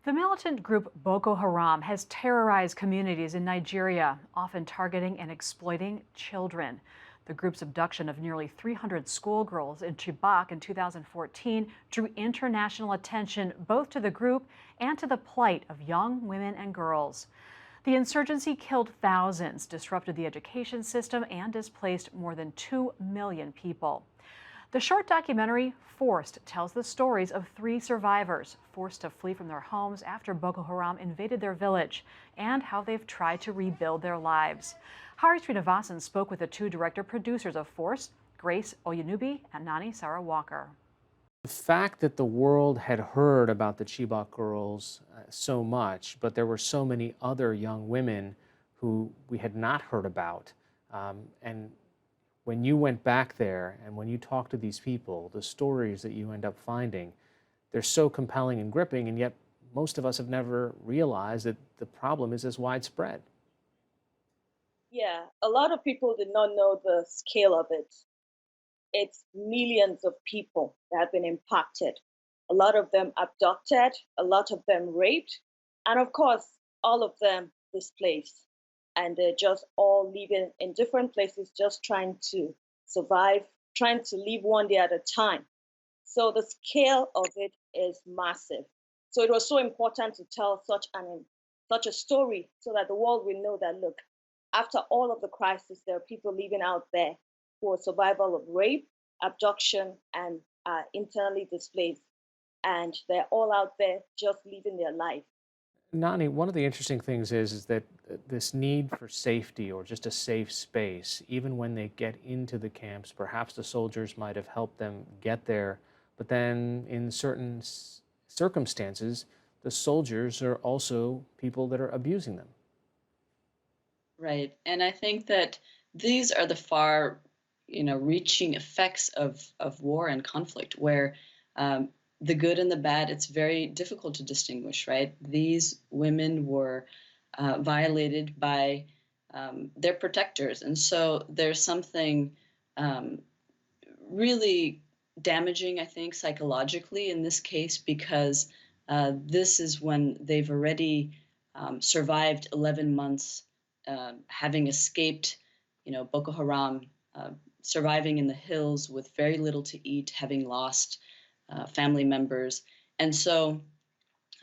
The militant group Boko Haram has terrorized communities in Nigeria, often targeting and exploiting children. The group's abduction of nearly 300 schoolgirls in Chibok in 2014 drew international attention both to the group and to the plight of young women and girls. The insurgency killed thousands, disrupted the education system, and displaced more than 2 million people. The short documentary, Forced, tells the stories of three survivors forced to flee from their homes after Boko Haram invaded their village and how they've tried to rebuild their lives. Hari Srinivasan spoke with the two director-producers of Forced, Grace Oyenubi and Nani Sarah Walker. The fact that the world had heard about the Chibok girls so much, but there were so many other young women who we had not heard about. And when you went back there and when you talked to these people, the stories that you end up finding, they're so compelling and gripping, and yet most of us have never realized that the problem is as widespread. Yeah, a lot of people did not know the scale of it. It's millions of people that have been impacted. A lot of them abducted, a lot of them raped, and of course, all of them displaced. And they're just all living in different places, just trying to survive, trying to live one day at a time. So the scale of it is massive. So it was so important to tell such a story so that the world will know that look, after all of the crisis, there are people living out there who are survival of rape, abduction, and internally displaced, and they're all out there just living their life. Nani, one of the interesting things is that this need for safety or just a safe space, even when they get into the camps, perhaps the soldiers might have helped them get there, but then in certain circumstances, the soldiers are also people that are abusing them. Right. And I think that these are the far, reaching effects of war and conflict, where the good and the bad, it's very difficult to distinguish, right? These women were violated by their protectors. And so there's something um, really damaging, I think, psychologically in this case, because this is when they've already survived 11 months, having escaped, Boko Haram, surviving in the hills with very little to eat, having lost family members. And so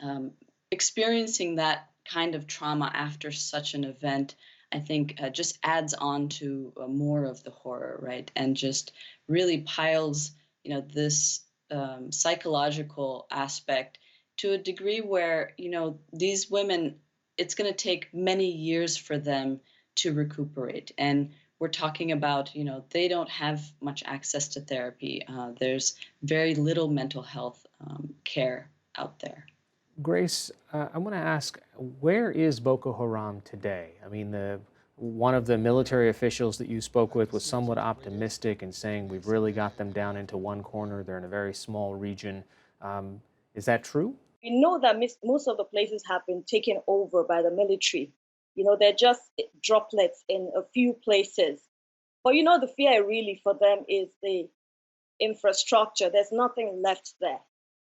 um, experiencing that kind of trauma after such an event, I think, just adds on to more of the horror, right? And just really piles, this psychological aspect to a degree where, these women, it's going to take many years for them to recuperate. And we're talking about, they don't have much access to therapy. There's very little mental health care out there. Grace, I want to ask, where is Boko Haram today? I mean, one of the military officials that you spoke with was somewhat optimistic in saying we've really got them down into one corner. They're in a very small region. Is that true? We know that most of the places have been taken over by the military. They're just droplets in a few places. But the fear really for them is the infrastructure. There's nothing left there.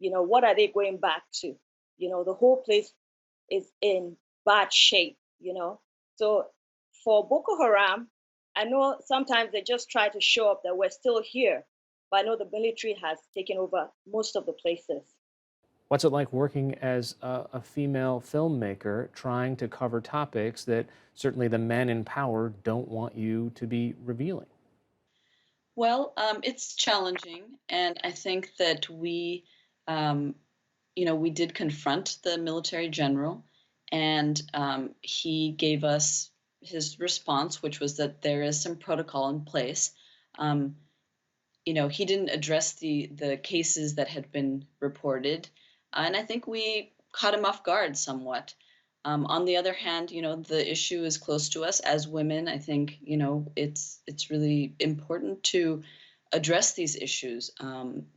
What are they going back to? The whole place is in bad shape. So for Boko Haram, I know sometimes they just try to show up that we're still here, but I know the military has taken over most of the places. What's it like working as a female filmmaker trying to cover topics that certainly the men in power don't want you to be revealing? Well, it's challenging, and I think that um, we did confront the military general, and he gave us his response, which was that there is some protocol in place. Um, he didn't address the cases that had been reported, and I think we caught him off guard somewhat. On the other hand, the issue is close to us as women. I think it's really important to address these issues,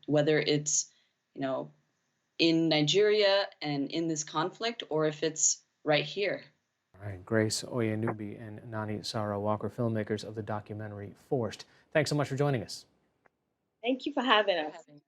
whether it's you know in Nigeria and in this conflict, or if it's right here. All right, Grace Oyenubi and Nani Sarah Walker, filmmakers of the documentary Forced. Thanks so much for joining us. Thank you for having For us. having